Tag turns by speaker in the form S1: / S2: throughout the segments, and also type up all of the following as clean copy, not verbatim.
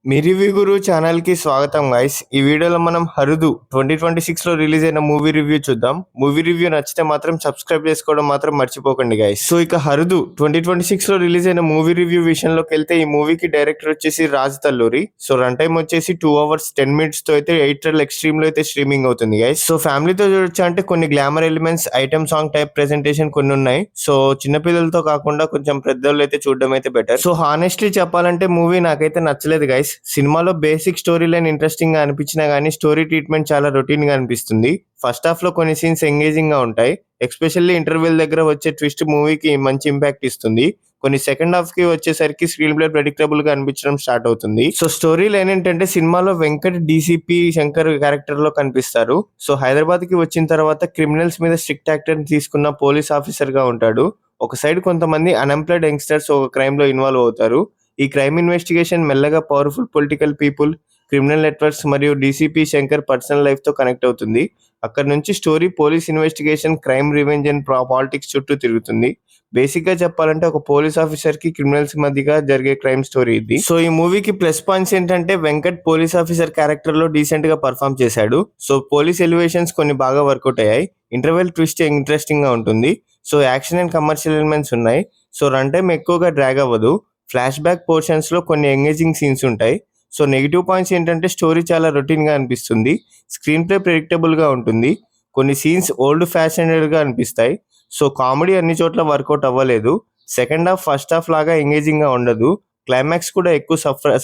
S1: మీ review గురు ఛానల్‌కి స్వాగతం guys. ఈ వీడియోలో మనం 'హరుదు' 2026లో రిలీజ్ అయిన మూవీ రివ్యూ చూద్దాం. మూవీ రివ్యూ నచ్చితే మాత్రం సబ్స్క్రైబ్ చేసుకోవడం మాత్రం మర్చిపోకండి గైస్. సో ఇక 'హరుదు' 2026లో రిలీజ్ అయిన మూవీ రివ్యూ విషయంలోకెళ్తే ఈ మూవీకి డైరెక్టర్ వచ్చేసి Raj Talluri. So run time వచ్చేసి 2 hours 10 minutesతో అయితే ఎయిర్టెల్ ఎక్స్‌ట్రీమ్‌లో అయితే స్ట్రీమింగ్ అవుతుంది గైస్. సో ఫ్యామిలీతో చూడొచ్చా అంటే కొన్ని glamour elements, item song type presentation కొన్ని ఉన్నాయి. సో చిన్న పిల్లలతో కాకుండా కొంచెం పెద్దోళ్ళు అయితే చూడడం అయితే బెటర్. సో హానెస్ట్‌లీ చెప్పాలంటే మూవీ నాకైతే నచ్చలేదు గైస్. సినిమాలో బేసిక్ స్టోరీ లైన్ ఇంట్రెస్టింగ్ గా అనిపించినా గానీ స్టోరీ ట్రీట్మెంట్ చాలా రొటీన్ గా అనిపిస్తుంది. ఫస్ట్ హాఫ్ లో కొన్ని సీన్స్ ఎంగేజింగ్ గా ఉంటాయి. ఎస్పెషల్లీ ఇంటర్వెల్ దగ్గర వచ్చే ట్విస్ట్ మూవీకి మంచి ఇంపాక్ట్ ఇస్తుంది. కొన్ని సెకండ్ హాఫ్ కి వచ్చేసరికి స్క్రీన్ ప్లే ప్రెడిక్టబుల్ గా అనిపించడం స్టార్ట్ అవుతుంది. సో స్టోరీ లైన్ ఏంటంటే సినిమాలో వెంకట్ డీసీపీ శంకర్ క్యారెక్టర్ లో కనిపిస్తారు. సో హైదరాబాద్ కి వచ్చిన తర్వాత క్రిమినల్స్ మీద స్ట్రిక్ట్ యాక్టర్ తీసుకున్న పోలీస్ ఆఫీసర్ గా ఉంటాడు. ఒక సైడ్ కొంతమంది అన్ఎంప్లాయిడ్ యంగ్స్టర్స్ ఒక క్రైమ్ లో ఇన్వాల్వ్ అవుతారు. ఈ క్రైమ్ ఇన్వెస్టిగేషన్ మెల్లగా powerful political people, criminal networks మరియు డీసీపీ శంకర్ పర్సనల్ లైఫ్ తో కనెక్ట్ అవుతుంది. అక్కడ నుంచి story police investigation, crime, revenge and politics చుట్టూ తిరుగుతుంది. బేసిక్ గా చెప్పాలంటే ఒక పోలీస్ ఆఫీసర్ కి క్రిమినల్స్ మధ్యగా జరిగే క్రైమ్ స్టోరీ ఇది. సో ఈ మూవీకి ప్లస్ పాయింట్స్ ఏంటంటే వెంకట్ పోలీస్ ఆఫీసర్ క్యారెక్టర్ లో డీసెంట్ గా పర్ఫామ్ చేశాడు. సో పోలీస్ ఎలివేషన్స్ కొన్ని బాగా వర్కౌట్ అయ్యాయి. ఇంటర్వెల్ ట్విస్ట్ ఇంట్రెస్టింగ్ గా ఉంటుంది. So action and commercial elements ఉన్నాయి. సో రన్ టైం ఎక్కువగా డ్రాగ్ అవ్వదు. ఫ్లాష్ బ్యాక్ పోర్షన్స్ లో కొన్ని ఎంగేజింగ్ సీన్స్ ఉంటాయి. సో నెగిటివ్ పాయింట్స్ ఏంటంటే స్టోరీ చాలా రొటీన్ గా అనిపిస్తుంది. స్క్రీన్ ప్లే ప్రెడిక్టబుల్ గా ఉంటుంది. కొన్ని సీన్స్ ఓల్డ్ ఫ్యాషనెడ్ గా అనిపిస్తాయి. సో కామెడీ అన్ని చోట్ల వర్కౌట్ అవ్వలేదు. సెకండ్ హాఫ్ ఫస్ట్ హాఫ్ లాగా ఎంగేజింగ్ గా ఉండదు. క్లైమాక్స్ కూడా ఎక్కువ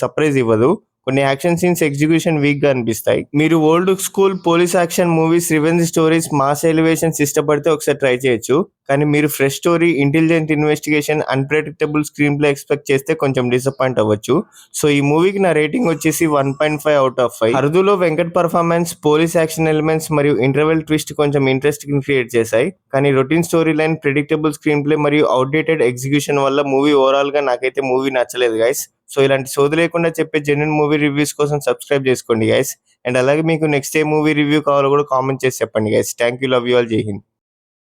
S1: సర్ప్రైజ్ ఇవ్వదు. కొన్ని యాక్షన్ సీన్స్ ఎగ్జిక్యూషన్ వీక్ గా అనిపిస్తాయి. మీరు old school police action movies, revenge stories, mass elevations ఇష్టపడితే ఒకసారి ట్రై చేయొచ్చు. కానీ మీరు fresh story, intelligent investigation, unpredictable screen play expect చేస్తే కొంచెం డిసప్పాయింట్ అవ్వచ్చు. సో ఈ మూవీకి నా రేటింగ్ వచ్చేసి 1.5/5. అరుదులో Venkat performance, police action elements మరియు ఇంటర్వెల్ ట్విస్ట్ కొంచెం ఇంట్రెస్ట్ క్రియేట్ చేశాయి. కానీ routine storyline, predictable screenplay మరియు అవుట్డేటెడ్ ఎగ్జిక్యూషన్ వల్ల మూవీ ఓవరాల్ గా నాకైతే మూవీ నచ్చలేదు గైస్. సో ఇలాంటి సోది లేకుండా చెప్పే జెన్యూన్ మూవీ రివ్యూస్ కోసం సబ్స్క్రైబ్ చేసుకోండి గైస్. అండ్ అలాగే మీకు నెక్స్ట్ ఏ మూవీ రివ్యూ కావాలో కూడా కామెంట్ చేసి చెప్పండి guys. Thank you, love you all, జై హింద్.